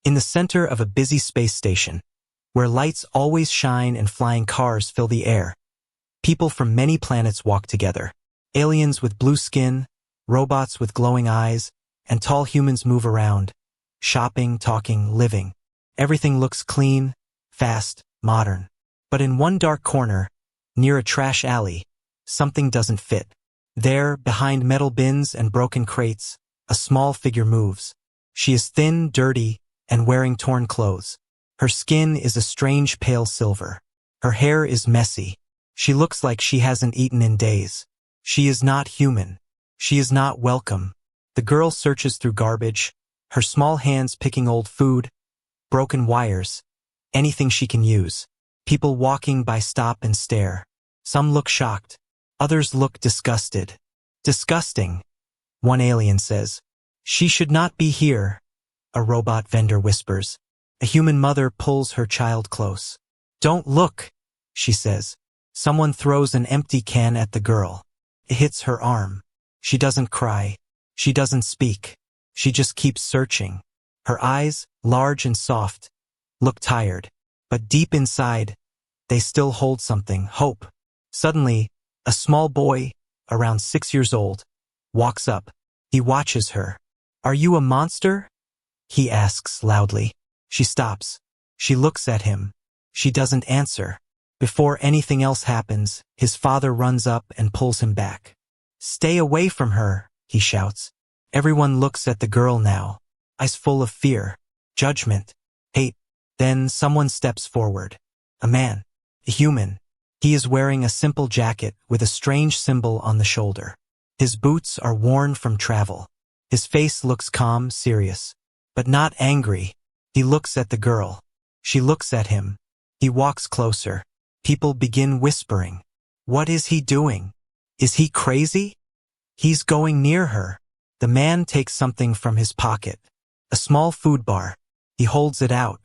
In the center of a busy space station, where lights always shine and flying cars fill the air, people from many planets walk together. Aliens with blue skin, robots with glowing eyes, and tall humans move around, shopping, talking, living. Everything looks clean, fast, modern. But in one dark corner, near a trash alley, something doesn't fit. There, behind metal bins and broken crates, a small figure moves. She is thin, dirty, and wearing torn clothes. Her skin is a strange pale silver. Her hair is messy. She looks like she hasn't eaten in days. She is not human. She is not welcome. The girl searches through garbage, her small hands picking old food, broken wires, anything she can use. People walking by stop and stare. Some look shocked. Others look disgusted. Disgusting, one alien says. She should not be here, a robot vendor whispers. A human mother pulls her child close. Don't look, she says. Someone throws an empty can at the girl. It hits her arm. She doesn't cry. She doesn't speak. She just keeps searching. Her eyes, large and soft, look tired. But deep inside, they still hold something, hope. Suddenly, a small boy, around 6 years old, walks up. He watches her. Are you a monster? He asks loudly. She stops. She looks at him. She doesn't answer. Before anything else happens, his father runs up and pulls him back. Stay away from her, he shouts. Everyone looks at the girl now, eyes full of fear, judgment, hate. Then someone steps forward. A man. A human. He is wearing a simple jacket with a strange symbol on the shoulder. His boots are worn from travel. His face looks calm, serious, but not angry. He looks at the girl. She looks at him. He walks closer. People begin whispering. What is he doing? Is he crazy? He's going near her. The man takes something from his pocket. A small food bar. He holds it out.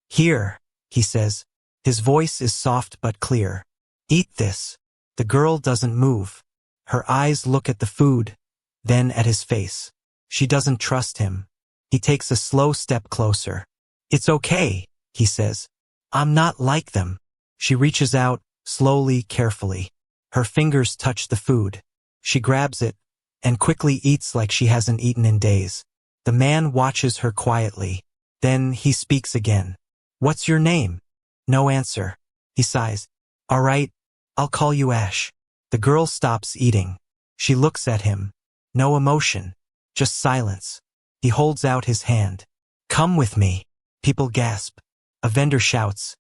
Here, he says. His voice is soft but clear. Eat this. The girl doesn't move. Her eyes look at the food, then at his face. She doesn't trust him. He takes a slow step closer. It's okay, he says. I'm not like them. She reaches out, slowly, carefully. Her fingers touch the food. She grabs it, and quickly eats like she hasn't eaten in days. The man watches her quietly. Then he speaks again. What's your name? No answer. He sighs. All right, I'll call you Ash. The girl stops eating. She looks at him. No emotion, just silence. He holds out his hand. Come with me. People gasp. A vendor shouts.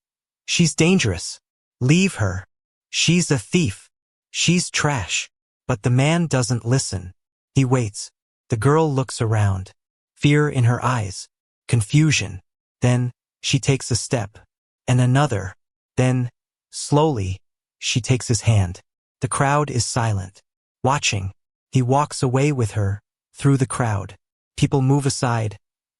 She's dangerous. Leave her. She's a thief. She's trash. But the man doesn't listen. He waits. The girl looks around. Fear in her eyes. Confusion. Then, she takes a step. And another. Then, slowly, she takes his hand. The crowd is silent. Watching. He walks away with her, through the crowd. People move aside,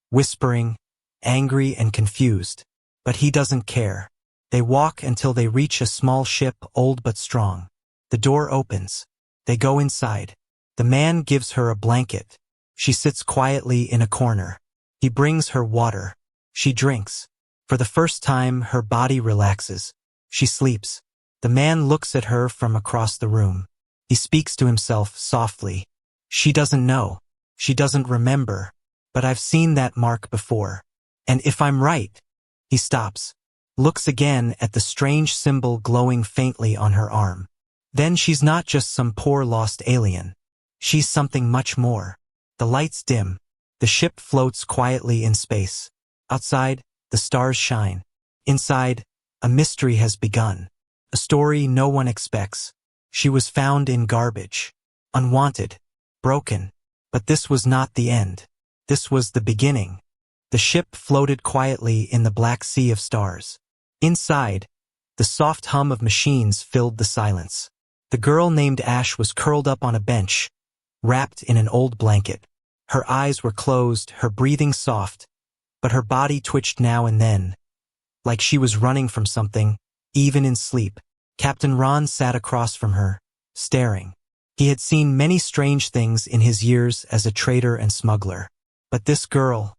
whispering, angry and confused. But he doesn't care. They walk until they reach a small ship, old but strong. The door opens. They go inside. The man gives her a blanket. She sits quietly in a corner. He brings her water. She drinks. For the first time, her body relaxes. She sleeps. The man looks at her from across the room. He speaks to himself softly. She doesn't know. She doesn't remember. But I've seen that mark before. And if I'm right. He stops. Looks again at the strange symbol glowing faintly on her arm. Then she's not just some poor lost alien. She's something much more. The lights dim. The ship floats quietly in space. Outside, the stars shine. Inside, a mystery has begun. A story no one expects. She was found in garbage. Unwanted. Broken. But this was not the end. This was the beginning. The ship floated quietly in the black sea of stars. Inside, the soft hum of machines filled the silence. The girl named Ash was curled up on a bench, wrapped in an old blanket. Her eyes were closed, her breathing soft, but her body twitched now and then, like she was running from something, even in sleep. Captain Ron sat across from her, staring. He had seen many strange things in his years as a trader and smuggler. But this girl,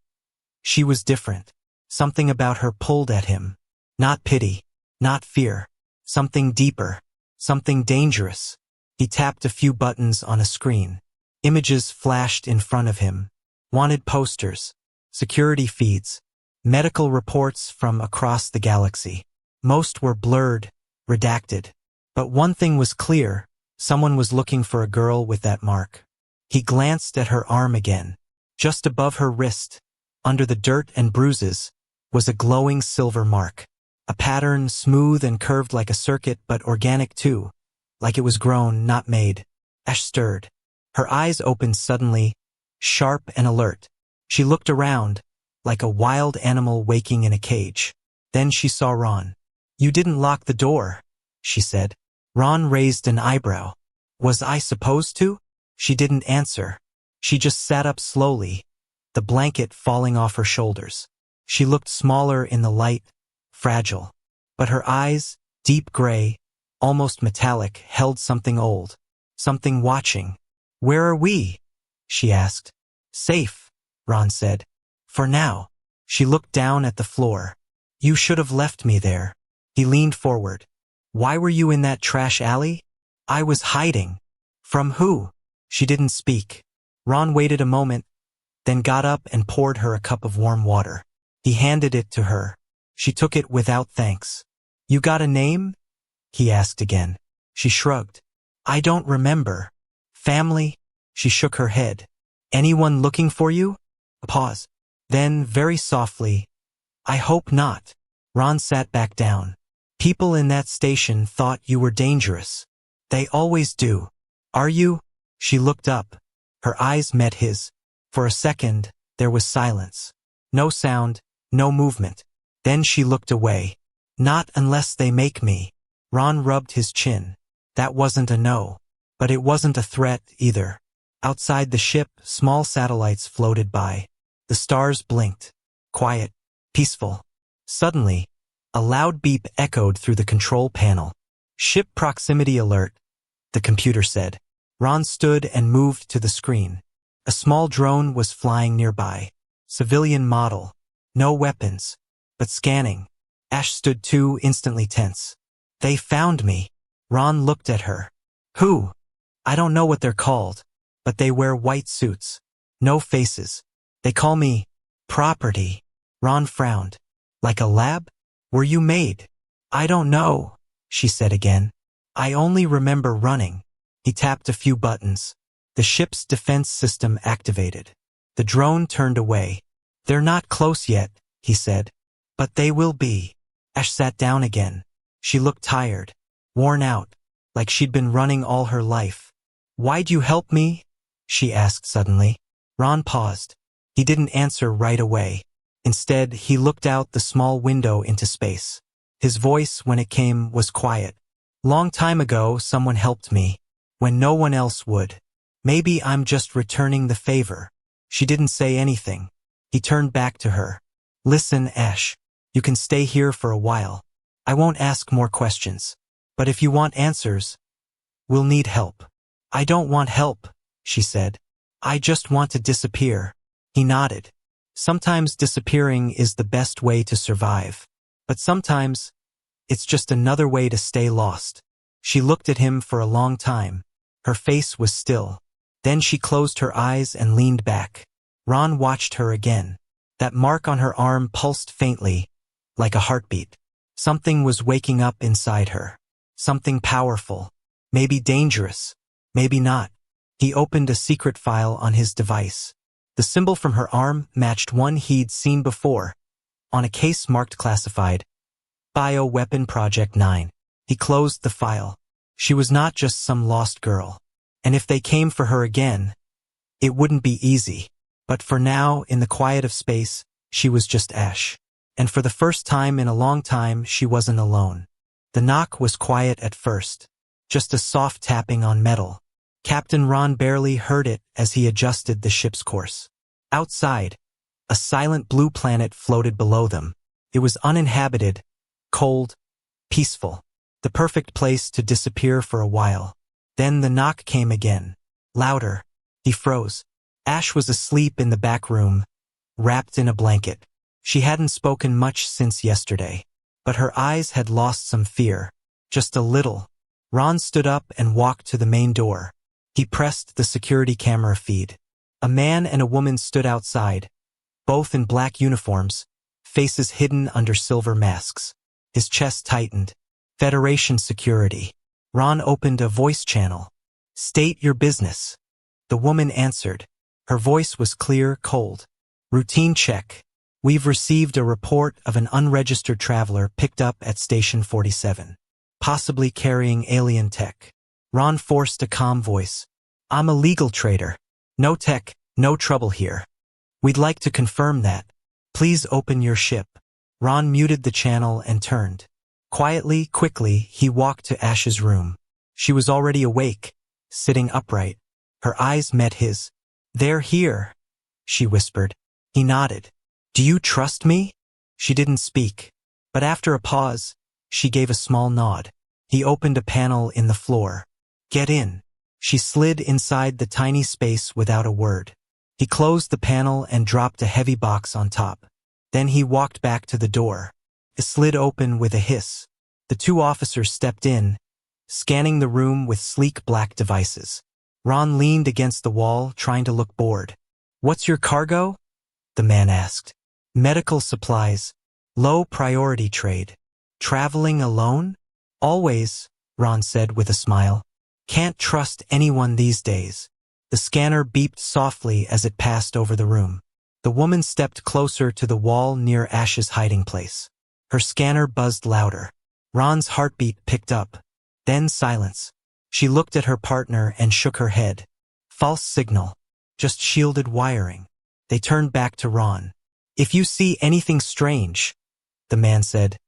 she was different. Something about her pulled at him. Not pity, not fear. Something deeper. Something dangerous. He tapped a few buttons on a screen. Images flashed in front of him. Wanted posters. Security feeds. Medical reports from across the galaxy. Most were blurred, redacted. But one thing was clear. Someone was looking for a girl with that mark. He glanced at her arm again. Just above her wrist, under the dirt and bruises, was a glowing silver mark. A pattern smooth and curved like a circuit but organic too, like it was grown, not made. Ash stirred. Her eyes opened suddenly, sharp and alert. She looked around, like a wild animal waking in a cage. Then she saw Ron. "You didn't lock the door," she said. Ron raised an eyebrow. "Was I supposed to?" She didn't answer. She just sat up slowly, the blanket falling off her shoulders. She looked smaller in the light, fragile. But her eyes, deep gray, almost metallic, held something old. Something watching. "Where are we?" she asked. "Safe," Ron said. "For now." She looked down at the floor. "You should have left me there." He leaned forward. "Why were you in that trash alley?" "I was hiding." "From who?" She didn't speak. Ron waited a moment, then got up and poured her a cup of warm water. He handed it to her. She took it without thanks. "You got a name?" he asked again. She shrugged. "I don't remember." "Family?" She shook her head. "Anyone looking for you?" A pause. Then, very softly, "I hope not." Ron sat back down. "People in that station thought you were dangerous. They always do. Are you?" She looked up. Her eyes met his. For a second, there was silence. No sound, no movement. Then she looked away. "Not unless they make me." Ron rubbed his chin. That wasn't a no. But it wasn't a threat either. Outside the ship, small satellites floated by. The stars blinked. Quiet. Peaceful. Suddenly, a loud beep echoed through the control panel. "Ship proximity alert," the computer said. Ron stood and moved to the screen. A small drone was flying nearby. Civilian model. No weapons. But scanning. Ash stood too, instantly tense. "They found me." Ron looked at her. "Who?" "I don't know what they're called. But they wear white suits. No faces. They call me property." Ron frowned. "Like a lab? Were you made?" "I don't know," she said again. "I only remember running." He tapped a few buttons. The ship's defense system activated. The drone turned away. "They're not close yet," he said. "But they will be." Ash sat down again. She looked tired, worn out, like she'd been running all her life. "Why'd you help me?" she asked suddenly. Ron paused. He didn't answer right away. Instead, he looked out the small window into space. His voice, when it came, was quiet. "Long time ago, someone helped me. When no one else would. Maybe I'm just returning the favor." She didn't say anything. He turned back to her. "Listen, Ash. You can stay here for a while. I won't ask more questions. But if you want answers, we'll need help." "I don't want help," she said. "I just want to disappear." He nodded. Sometimes disappearing is the best way to survive. But sometimes, it's just another way to stay lost. She looked at him for a long time. Her face was still. Then she closed her eyes and leaned back. Ron watched her again. That mark on her arm pulsed faintly, like a heartbeat. Something was waking up inside her. Something powerful. Maybe dangerous. Maybe not. He opened a secret file on his device. The symbol from her arm matched one he'd seen before, on a case marked classified. Bioweapon Project 9. He closed the file. She was not just some lost girl. And if they came for her again, it wouldn't be easy. But for now, in the quiet of space, she was just Ash. And for the first time in a long time, she wasn't alone. The knock was quiet at first. Just a soft tapping on metal. Captain Ron barely heard it as he adjusted the ship's course. Outside, a silent blue planet floated below them. It was uninhabited, cold, peaceful. The perfect place to disappear for a while. Then the knock came again. Louder. He froze. Ash was asleep in the back room, wrapped in a blanket. She hadn't spoken much since yesterday, but her eyes had lost some fear. Just a little. Ron stood up and walked to the main door. He pressed the security camera feed. A man and a woman stood outside, both in black uniforms, faces hidden under silver masks. His chest tightened. Federation security. Ron opened a voice channel. "State your business." The woman answered. Her voice was clear, cold. "Routine check. We've received a report of an unregistered traveler picked up at Station 47, possibly carrying alien tech." Ron forced a calm voice. "I'm a legal trader. No tech, no trouble here. We'd like to confirm that. Please open your ship." Ron muted the channel and turned. Quickly, he walked to Ash's room. She was already awake, sitting upright. Her eyes met his. "They're here," she whispered. He nodded. "Do you trust me?" She didn't speak, but after a pause, she gave a small nod. He opened a panel in the floor. "Get in." She slid inside the tiny space without a word. He closed the panel and dropped a heavy box on top. Then he walked back to the door. It slid open with a hiss. The two officers stepped in, scanning the room with sleek black devices. Ron leaned against the wall, trying to look bored. "What's your cargo?" the man asked. "Medical supplies. Low priority trade. Traveling alone?" "Always," Ron said with a smile. "Can't trust anyone these days." The scanner beeped softly as it passed over the room. The woman stepped closer to the wall near Ash's hiding place. Her scanner buzzed louder. Ron's heartbeat picked up. Then silence. She looked at her partner and shook her head. "False signal. Just shielded wiring." They turned back to Ron. "If you see anything strange," the man said,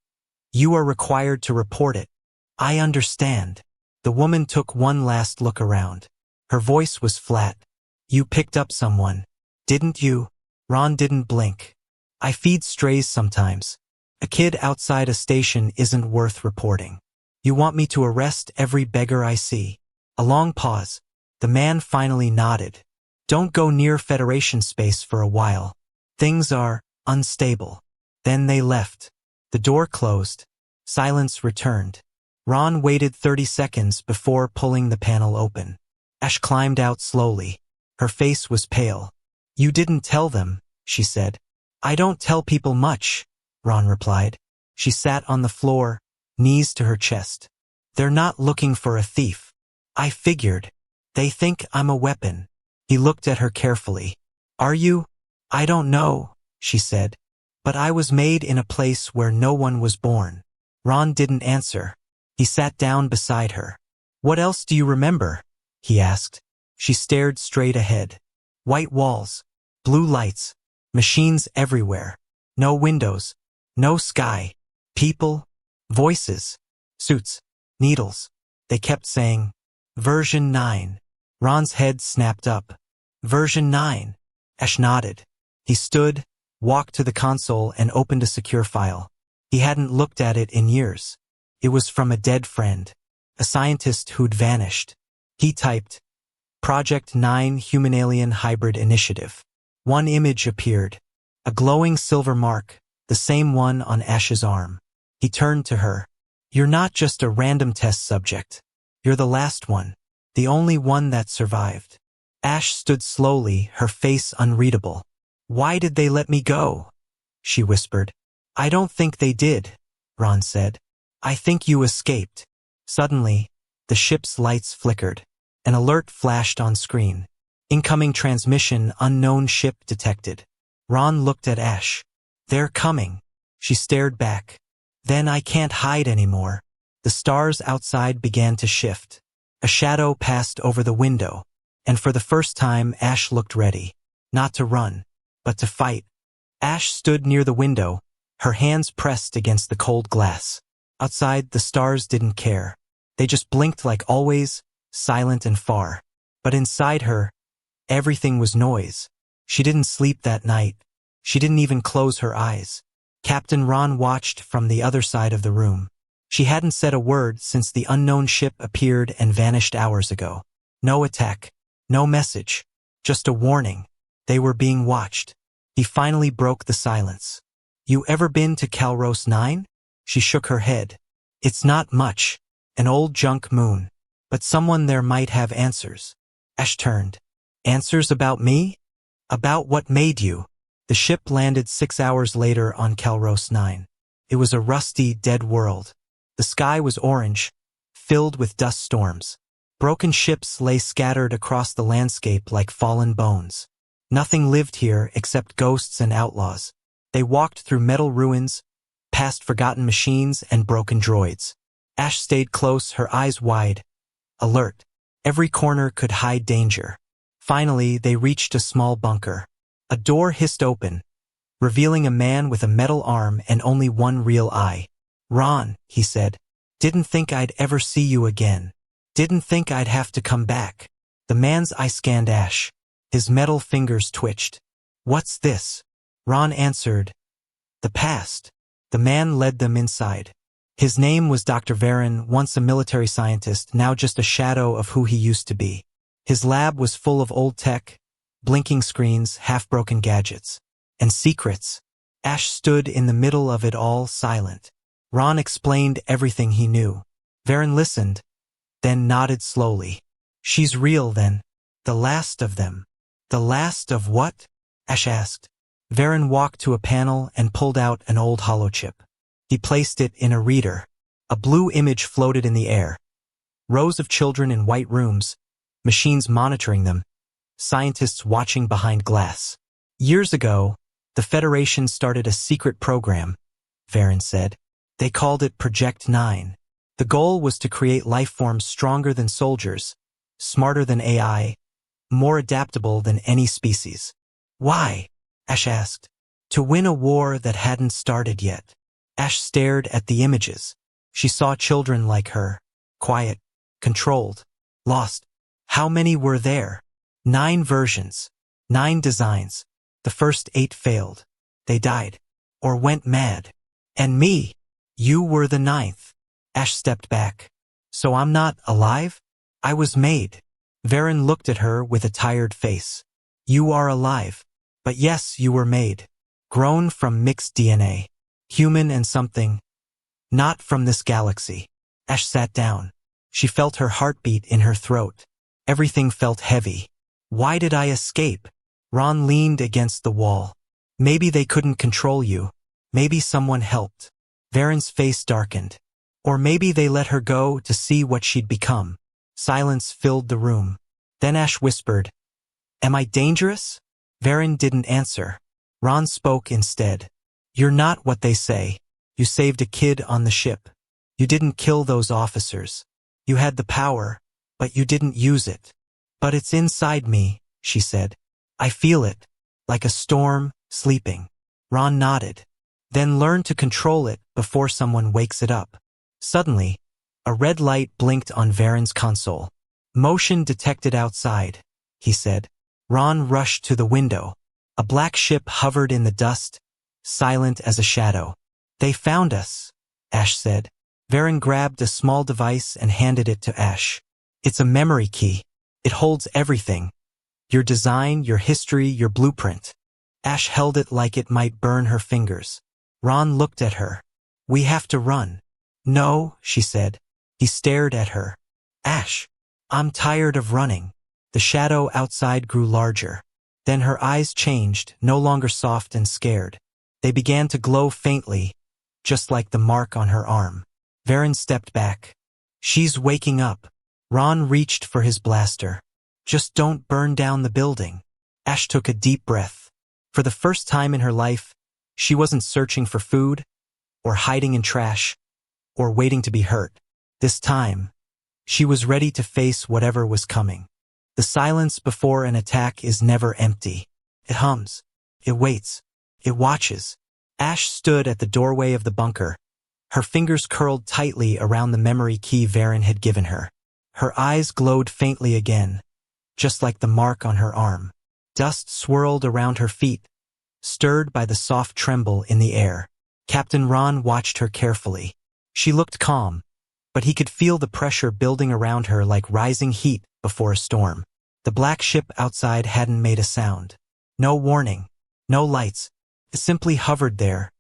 "you are required to report it." "I understand." The woman took one last look around. Her voice was flat. "You picked up someone, didn't you?" Ron didn't blink. "I feed strays sometimes. A kid outside a station isn't worth reporting. You want me to arrest every beggar I see?" A long pause. The man finally nodded. "Don't go near Federation space for a while. Things are unstable." Then they left. The door closed. Silence returned. Ron waited 30 seconds before pulling the panel open. Ash climbed out slowly. Her face was pale. "You didn't tell them," she said. "I don't tell people much," Ron replied. She sat on the floor, knees to her chest. "They're not looking for a thief. I figured. They think I'm a weapon." He looked at her carefully. "Are you?" "I don't know," she said. "But I was made in a place where no one was born." Ron didn't answer. He sat down beside her. "What else do you remember?" he asked. She stared straight ahead. White walls, blue lights, machines everywhere. No windows, no sky. People, voices, suits, needles. They kept saying, "Version 9. Ron's head snapped up. "Version 9. Ash nodded. He stood, walked to the console and opened a secure file. He hadn't looked at it in years. It was from a dead friend, a scientist who'd vanished. He typed, "Project 9 Human-Alien Hybrid Initiative." One image appeared, a glowing silver mark, the same one on Ash's arm. He turned to her. "You're not just a random test subject. You're the last one, the only one that survived." Ash stood slowly, her face unreadable. "Why did they let me go?" she whispered. "I don't think they did," Ron said. "I think you escaped." Suddenly, the ship's lights flickered. An alert flashed on screen. "Incoming transmission, unknown ship detected." Ron looked at Ash. "They're coming." She stared back. "Then I can't hide anymore." The stars outside began to shift. A shadow passed over the window, and for the first time Ash looked ready. Not to run, but to fight. Ash stood near the window, her hands pressed against the cold glass. Outside, the stars didn't care. They just blinked like always, silent and far. But inside her, everything was noise. She didn't sleep that night. She didn't even close her eyes. Captain Ron watched from the other side of the room. She hadn't said a word since the unknown ship appeared and vanished hours ago. No attack, no message, just a warning. They were being watched. He finally broke the silence. You ever been to Calros 9? She shook her head. It's not much. An old junk moon. But someone there might have answers. Ash turned. Answers about me? About what made you? The ship landed 6 hours later on Calros 9. It was a rusty, dead world. The sky was orange, filled with dust storms. Broken ships lay scattered across the landscape like fallen bones. Nothing lived here except ghosts and outlaws. They walked through metal ruins, past forgotten machines and broken droids. Ash stayed close, her eyes wide, alert. Every corner could hide danger. Finally, they reached a small bunker. A door hissed open, revealing a man with a metal arm and only one real eye. Ron, he said. Didn't think I'd ever see you again. Didn't think I'd have to come back. The man's eye scanned Ash. His metal fingers twitched. What's this? Ron answered. The past. The man led them inside. His name was Dr. Varen, once a military scientist, now just a shadow of who he used to be. His lab was full of old tech, blinking screens, half-broken gadgets, and secrets. Ash stood in the middle of it all, silent. Ron explained everything he knew. Varen listened, then nodded slowly. She's real, then. The last of them. The last of what? Ash asked. Varen walked to a panel and pulled out an old holochip. He placed it in a reader. A blue image floated in the air. Rows of children in white rooms, machines monitoring them, scientists watching behind glass. Years ago, the Federation started a secret program, Varen said. They called it Project 9. The goal was to create life forms stronger than soldiers, smarter than AI, more adaptable than any species. Why? Ash asked. To win a war that hadn't started yet. Ash stared at the images. She saw children like her. Quiet, controlled, lost. How many were there? 9 versions. 9 designs. The first 8 failed. They died. Or went mad. And me. You were the 9th. Ash stepped back. So I'm not alive? I was made. Varen looked at her with a tired face. You are alive. But yes, you were made. Grown from mixed DNA. Human and something. Not from this galaxy. Ash sat down. She felt her heartbeat in her throat. Everything felt heavy. Why did I escape? Ron leaned against the wall. Maybe they couldn't control you. Maybe someone helped. Varen's face darkened. Or maybe they let her go to see what she'd become. Silence filled the room. Then Ash whispered, Am I dangerous? Varen didn't answer. Ron spoke instead. You're not what they say. You saved a kid on the ship. You didn't kill those officers. You had the power, but you didn't use it. But it's inside me, she said. I feel it, like a storm, sleeping. Ron nodded. Then learn to control it before someone wakes it up. Suddenly, a red light blinked on Varen's console. Motion detected outside, he said. Ron rushed to the window. A black ship hovered in the dust, silent as a shadow. They found us, Ash said. Varen grabbed a small device and handed it to Ash. It's a memory key. It holds everything. Your design, your history, your blueprint. Ash held it like it might burn her fingers. Ron looked at her. We have to run. No, she said. He stared at her. Ash, I'm tired of running. The shadow outside grew larger. Then her eyes changed, no longer soft and scared. They began to glow faintly, just like the mark on her arm. Varen stepped back. She's waking up. Ron reached for his blaster. Just don't burn down the building. Ash took a deep breath. For the first time in her life, she wasn't searching for food, or hiding in trash, or waiting to be hurt. This time, she was ready to face whatever was coming. The silence before an attack is never empty. It hums. It waits. It watches. Ash stood at the doorway of the bunker, her fingers curled tightly around the memory key Varen had given her. Her eyes glowed faintly again, just like the mark on her arm. Dust swirled around her feet, stirred by the soft tremble in the air. Captain Ron watched her carefully. She looked calm, but he could feel the pressure building around her like rising heat before a storm. The black ship outside hadn't made a sound. No warning, no lights. It simply hovered there,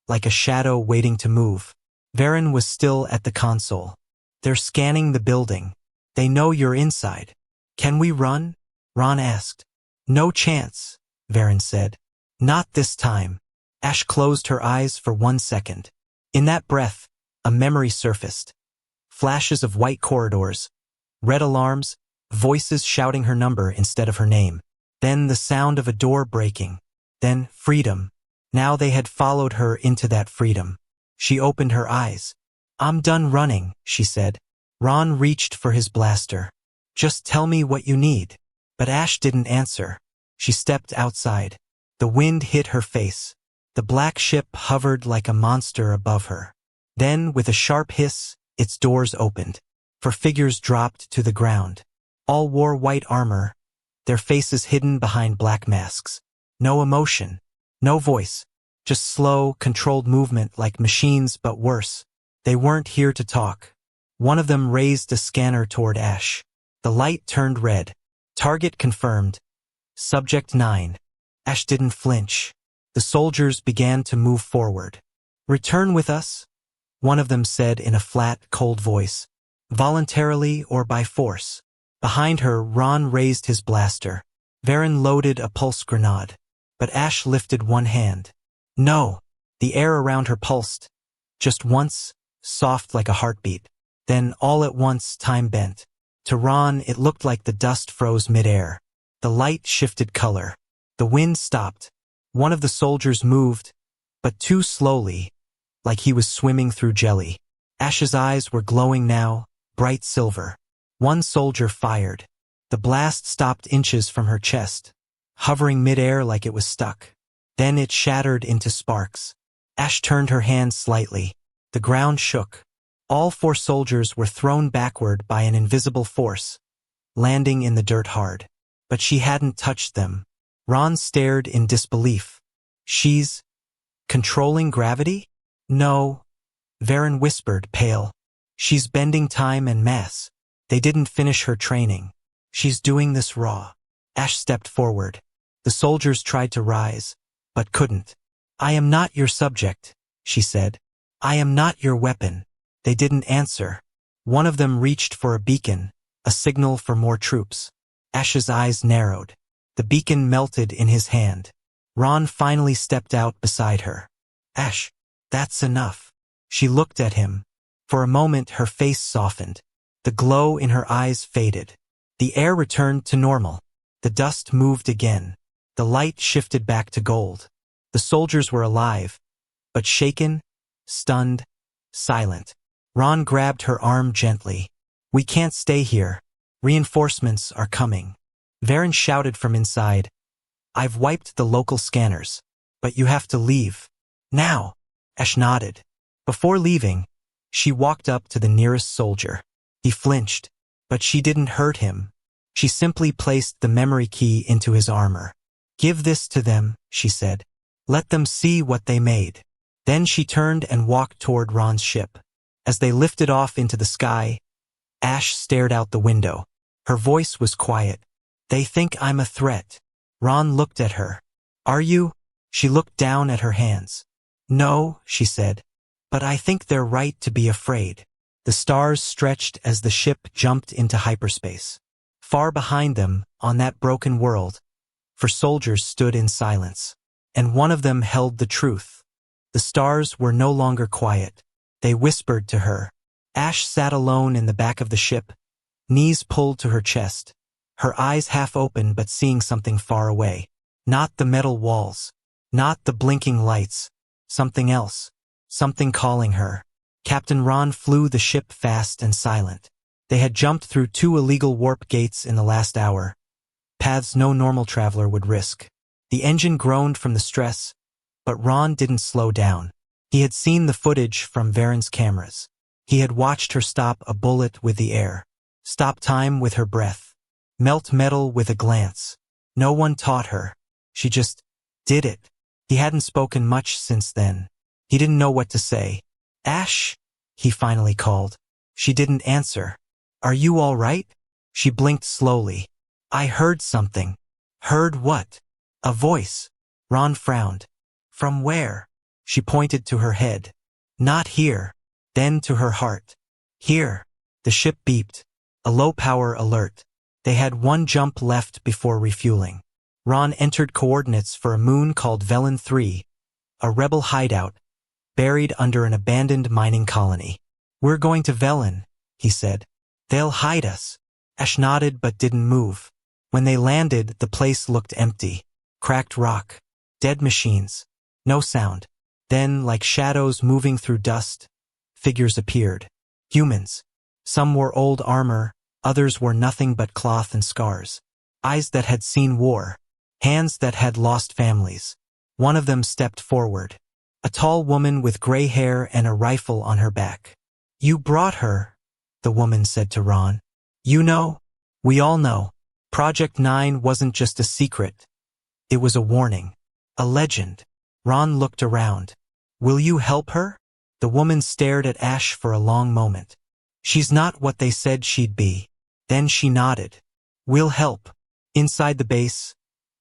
like a shadow waiting to move. Varen was still at the console. They're scanning the building. They know you're inside. Can we run? Ron asked. No chance, Varen said. Not this time. Ash closed her eyes for 1 second. In that breath, a memory surfaced. Flashes of white corridors, red alarms, voices shouting her number instead of her name. Then the sound of a door breaking. Then freedom. Now they had followed her into that freedom. She opened her eyes. I'm done running, she said. Ron reached for his blaster. Just tell me what you need. But Ash didn't answer. She stepped outside. The wind hit her face. The black ship hovered like a monster above her. Then, with a sharp hiss, its doors opened. 4 figures dropped to the ground. All wore white armor, their faces hidden behind black masks. No emotion, no voice, just slow, controlled movement like machines but worse. They weren't here to talk. One of them raised a scanner toward Ash. The light turned red. Target confirmed. Subject 9. Ash didn't flinch. The soldiers began to move forward. Return with us, one of them said in a flat, cold voice. Voluntarily or by force. Behind her, Ron raised his blaster. Varen loaded a pulse grenade. But Ash lifted one hand. No. The air around her pulsed. Just once, soft like a heartbeat. Then, all at once, time bent. To Ron, it looked like the dust froze midair. The light shifted color. The wind stopped. One of the soldiers moved, but too slowly, like he was swimming through jelly. Ash's eyes were glowing now, bright silver. One soldier fired. The blast stopped inches from her chest, hovering midair like it was stuck. Then it shattered into sparks. Ash turned her hand slightly. The ground shook. All 4 soldiers were thrown backward by an invisible force, landing in the dirt hard. But she hadn't touched them. Ron stared in disbelief. She's controlling gravity? No, Varen whispered, pale. She's bending time and mass. They didn't finish her training. She's doing this raw. Ash stepped forward. The soldiers tried to rise, but couldn't. I am not your subject, she said. I am not your weapon. They didn't answer. One of them reached for a beacon, a signal for more troops. Ash's eyes narrowed. The beacon melted in his hand. Ron finally stepped out beside her. Ash, that's enough. She looked at him. For a moment her face softened. The glow in her eyes faded. The air returned to normal. The dust moved again. The light shifted back to gold. The soldiers were alive, but shaken, stunned, silent. Ron grabbed her arm gently. We can't stay here. Reinforcements are coming. Varen shouted from inside. I've wiped the local scanners. But you have to leave. Now. Ash nodded. Before leaving, she walked up to the nearest soldier. He flinched, but she didn't hurt him. She simply placed the memory key into his armor. Give this to them, she said. Let them see what they made. Then she turned and walked toward Ron's ship. As they lifted off into the sky, Ash stared out the window. Her voice was quiet. They think I'm a threat. Ron looked at her. Are you? She looked down at her hands. No, she said. But I think they're right to be afraid. The stars stretched as the ship jumped into hyperspace. Far behind them, on that broken world, 4 soldiers stood in silence. And one of them held the truth. The stars were no longer quiet. They whispered to her. Ash sat alone in the back of the ship, knees pulled to her chest, her eyes half open but seeing something far away. Not the metal walls, not the blinking lights, something else, something calling her. Captain Ron flew the ship fast and silent. They had jumped through 2 illegal warp gates in the last hour, paths no normal traveler would risk. The engine groaned from the stress, but Ron didn't slow down. He had seen the footage from Varen's cameras. He had watched her stop a bullet with the air, stop time with her breath, melt metal with a glance. No one taught her. She just did it. He hadn't spoken much since then. He didn't know what to say. Ash, he finally called. She didn't answer. Are you all right? She blinked slowly. I heard something. Heard what? A voice. Ron frowned. From where? She pointed to her head. Not here. Then to her heart. Here. The ship beeped. A low-power alert. They had one jump left before refueling. Ron entered coordinates for a moon called Velen 3, a rebel hideout, buried under an abandoned mining colony. We're going to Velen, he said. They'll hide us. Ash nodded but didn't move. When they landed, the place looked empty. Cracked rock. Dead machines. No sound. Then, like shadows moving through dust, figures appeared. Humans. Some wore old armor, others wore nothing but cloth and scars. Eyes that had seen war. Hands that had lost families. One of them stepped forward. A tall woman with gray hair and a rifle on her back. You brought her, the woman said to Ron. You know? We all know. Project 9 wasn't just a secret. It was a warning. A legend. Ron looked around. Will you help her? The woman stared at Ash for a long moment. She's not what they said she'd be. Then she nodded. We'll help. Inside the base,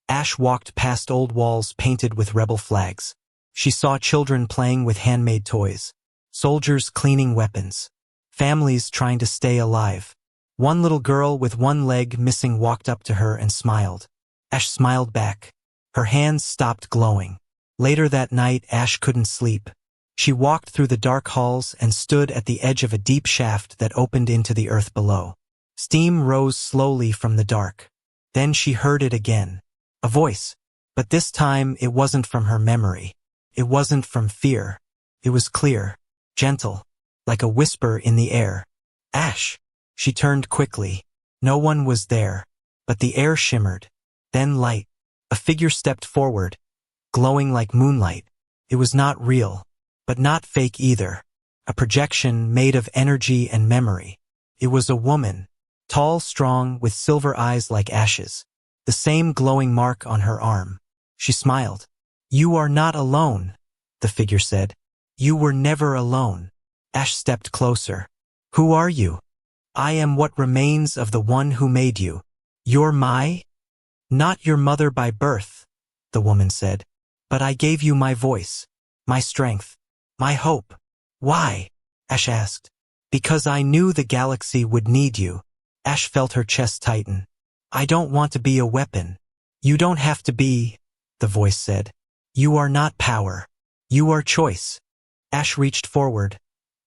Ash walked past old walls painted with rebel flags. She saw children playing with handmade toys, soldiers cleaning weapons, families trying to stay alive. One little girl with one leg missing walked up to her and smiled. Ash smiled back. Her hands stopped glowing. Later that night, Ash couldn't sleep. She walked through the dark halls and stood at the edge of a deep shaft that opened into the earth below. Steam rose slowly from the dark. Then she heard it again. A voice. But this time it wasn't from her memory. It wasn't from fear. It was clear, gentle, like a whisper in the air. Ash! She turned quickly. No one was there. But the air shimmered. Then light. A figure stepped forward, glowing like moonlight. It was not real. But not fake either. A projection made of energy and memory. It was a woman. Tall, strong, with silver eyes like ashes. The same glowing mark on her arm. She smiled. You are not alone, the figure said. You were never alone. Ash stepped closer. Who are you? I am what remains of the one who made you. You're my? Not your mother by birth, the woman said. But I gave you my voice, my strength, my hope. Why? Ash asked. Because I knew the galaxy would need you. Ash felt her chest tighten. I don't want to be a weapon. You don't have to be, the voice said. You are not power. You are choice. Ash reached forward,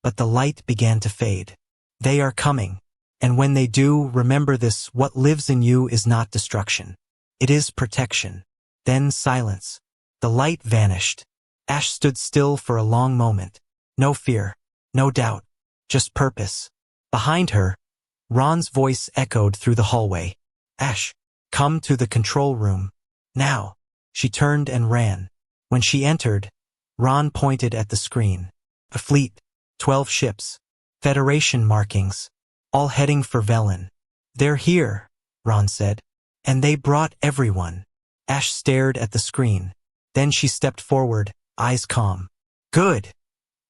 but the light began to fade. They are coming. And when they do, remember this, what lives in you is not destruction. It is protection. Then silence. The light vanished. Ash stood still for a long moment. No fear, no doubt, just purpose. Behind her, Ron's voice echoed through the hallway. Ash, come to the control room. Now. She turned and ran. When she entered, Ron pointed at the screen. A fleet, 12 ships, Federation markings, all heading for Velen. They're here, Ron said. And they brought everyone. Ash stared at the screen. Then she stepped forward, eyes calm. Good,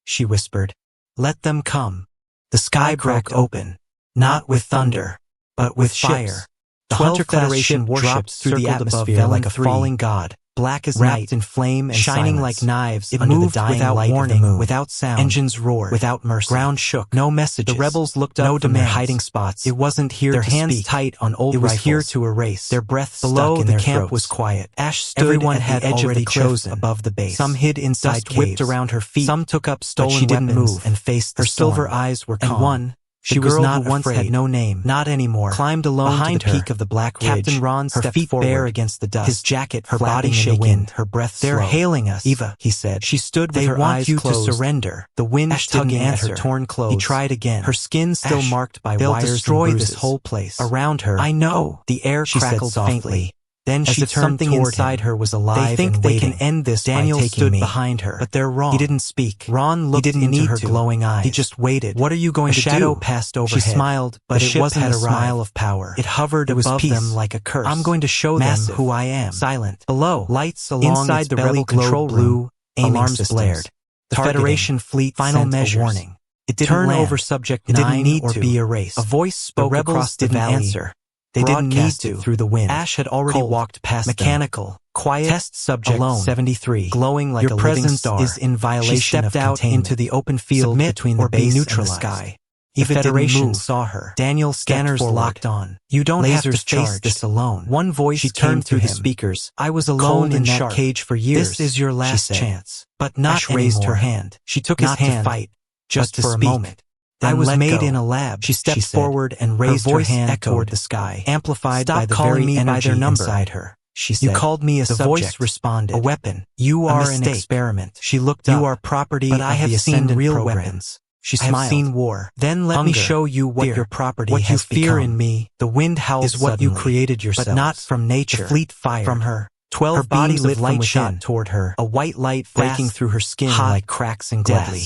she whispered. Let them come. The sky broke open, not with thunder, but with fire. The Hunter Federation warships through the atmosphere like a falling god, black as night in flame and shining silence. Like knives. It moved the without light warning, without sound. Engines roared, without mercy. Ground shook, no messages. The rebels looked up from their hiding spots. It wasn't here their to hands speak. Tight on old rifles. It was here to erase. Their breath below stuck in the their camp throats. Was quiet. Ash stood Everyone at had the edge already of the chosen above the base. Some hid inside caves. Whipped around her feet. Some took up stolen she didn't move and faced her silver eyes were calm. And one. She was not who once afraid. Had no name, not anymore. Climbed alone behind to the peak of the black ridge. Captain Ron her feet forward, bare against the dust. His jacket, her body shaking, her breath They're slow. Hailing us, Eva, he said. She stood with her eyes closed. To surrender. The wind Ash tugging at her torn clothes. He tried again. Her skin still Ash, marked by wires destroy and bruises. This whole place. Around her, I know. The air crackled faintly. Then she turned something inside her was alive. They think and they can end this. Daniel stood behind her, but they're wrong. He didn't speak. Ron looked into her glowing eyes. He just waited. What are you going to do? A shadow passed overhead. She smiled, but it wasn't a smile of power. It hovered above them like a curse. I'm going to show them who I am. Silent. Below, lights along inside the rebel control blue. Alarms blared. The Federation fleet final measures. Warning. It didn't turn over subject 9 or be erased. A voice spoke across the valley. Answer. They didn't need broadcasted to. through the wind. Ash had already Cold, walked past mechanical, them. Quiet, test subject alone, 73, glowing like your a living presence star. is in violation She stepped of out containment. into the open field Submit between the or be base and the neutralized. sky. The Eva Federation didn't move. saw her. Daniel Scanners forward. locked on. You don't have to Lasers face charged. this alone. One voice She came turned through to the him. speakers. I was alone Cold in and that sharp. cage for years. This is your last she said. chance. But not Ash raised her anymore. hand. She took Not his hand to fight, just but to for speak. a moment. Then I was let made go. in a lab. She stepped said. forward and raised her voice hand echoed toward the sky, amplified Stop by the calling very me by energy their number. inside her. She said. You called me a The subject. voice responded. A weapon. You A are an mistake. experiment. She looked You up. are property But I of have the seen Ascendant real program. weapons. She I have smiled. seen war. Then let Hunger, me show you what fear, your property what has you fear become. in me. The wind howled is what you suddenly, created yourselves. but not from nature. The fleet fired from her. 12 her body beams lit of light from shot within. toward her, A white light breaking fast, through her skin hot, like cracks in glass. deadly.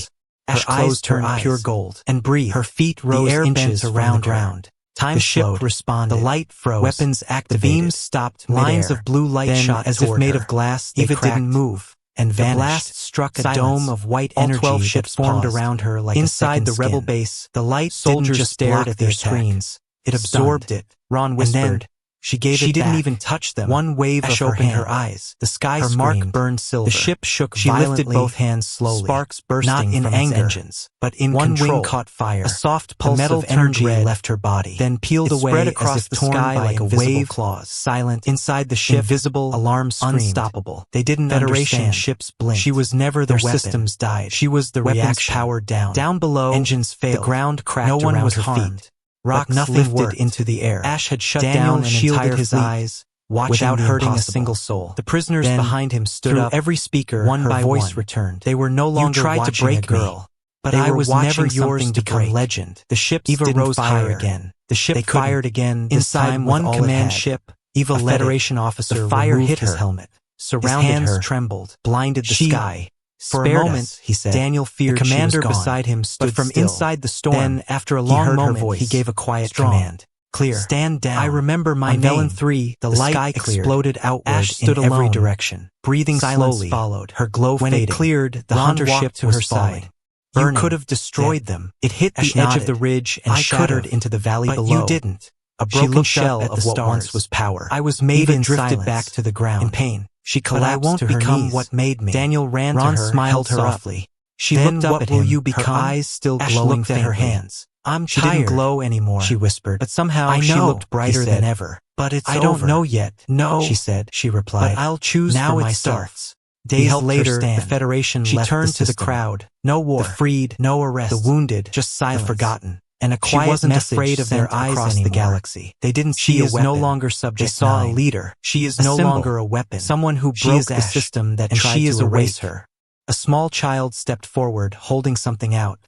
Her Her eyes closed her turned eyes pure gold and breathed. Her feet rose the air inches bent from around the ground. Time The ship flowed. responded. The light froze. Weapons activated. The beams stopped. Lines midair. of blue light Then, shot as if toward made her. of glass, they Eva cracked didn't move and The vanished. blast struck a Silence. dome of white All energy 12 that ships formed paused. around her like Inside a the rebel skin. base, The light soldiers didn't just stared block at the their attack. screens. It Stunned. absorbed it. Ron And then whispered. She gave she it didn't back. even touch them. One wave Ash of her opened hand. her eyes. The sky Her screamed. mark burned silver. The ship shook She violently. lifted both hands slowly. Sparks bursting not in from anger, its engines, but in one control. wing caught fire. A soft The pulse metal of energy turned red, left her body. then peeled It away spread across as if the torn sky by like a invisible wave. claws. Silent Inside the ship, invisible, alarms screamed. unstoppable. They didn't Federation understand. ships blinked. She was never the Their weapon. systems died. She was the Weapons reaction. powered down. Down below, Engines failed. The ground cracked. No one around was her harmed. feet. Rocks But nothing lifted worked. into the air. Ash had shut Daniel down an shielded entire his fleet, eyes, watching without the hurting impossible. a single soul. The prisoners Then, behind him stood through up. every speaker, one her by voice one. returned. They were no longer tried to watching break a girl, me, but they I were was watching never yours yours to to break. become legend. The ships Eva didn't rose fire higher. again. The ship They fired couldn't. again. This Inside time one with all command it had. ship, Eva a led Federation it. officer The fire removed hit his her, helmet. surrounded His hands her, trembled, blinded the She sky. For a Spared moment, us, he said. Daniel feared The commander she was gone. beside him stood But from still. inside the storm, Then, after a he long heard her moment, voice. he gave a quiet Strong. command. Clear. Stand down. I remember my On Velen name. 3, The light sky cleared. exploded outward Ash stood in every alone, direction. breathing Silence slowly. followed. Her glow When fading. it cleared, the Ron hunter walked ship to was her falling. side. Burning. You could have destroyed them. It hit Ash the edge nodded. of the ridge and I shattered could've, into the valley but below. you didn't. A She broken looked shell up at of the what stars. once was power. I was made Eva in drifted silence, back to the ground. in pain. She But I collapsed won't to her become knees. what made me. Daniel ran Ron to her, smiled held her softly. up. She Then looked up what at will him, you her become? eyes still Ash glowing looked at her faintly. hands. She didn't glow anymore, she whispered. but somehow I she know, looked brighter he said. than ever. But it's I over. don't know yet. No, she said. She replied. But I'll choose now for it myself. starts. He Days helped her later, the stand. Federation She left turned to the system. crowd. No war. The freed, no arrest. the wounded, just silence. the forgotten. And a She quiet wasn't message afraid of their sent eyes across anymore. the galaxy. They didn't She see a is weapon. no longer They subject saw a 9. leader. She is A no symbol. longer a weapon. Someone who She broke is the Ash, system that and tried she is to erase awake. her. A small child stepped forward, holding something out.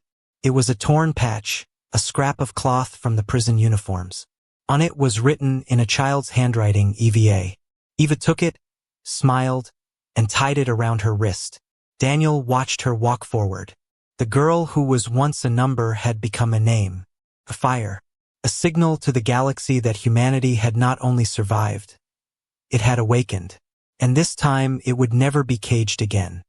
It was a torn patch, a scrap of cloth from the prison uniforms. On it was written in a child's handwriting, EVA. Eva took it, smiled, and tied it around her wrist. Daniel watched her walk forward. The girl who was once a number had become a name, a fire, a signal to the galaxy that humanity had not only survived, it had awakened. And this time it would never be caged again.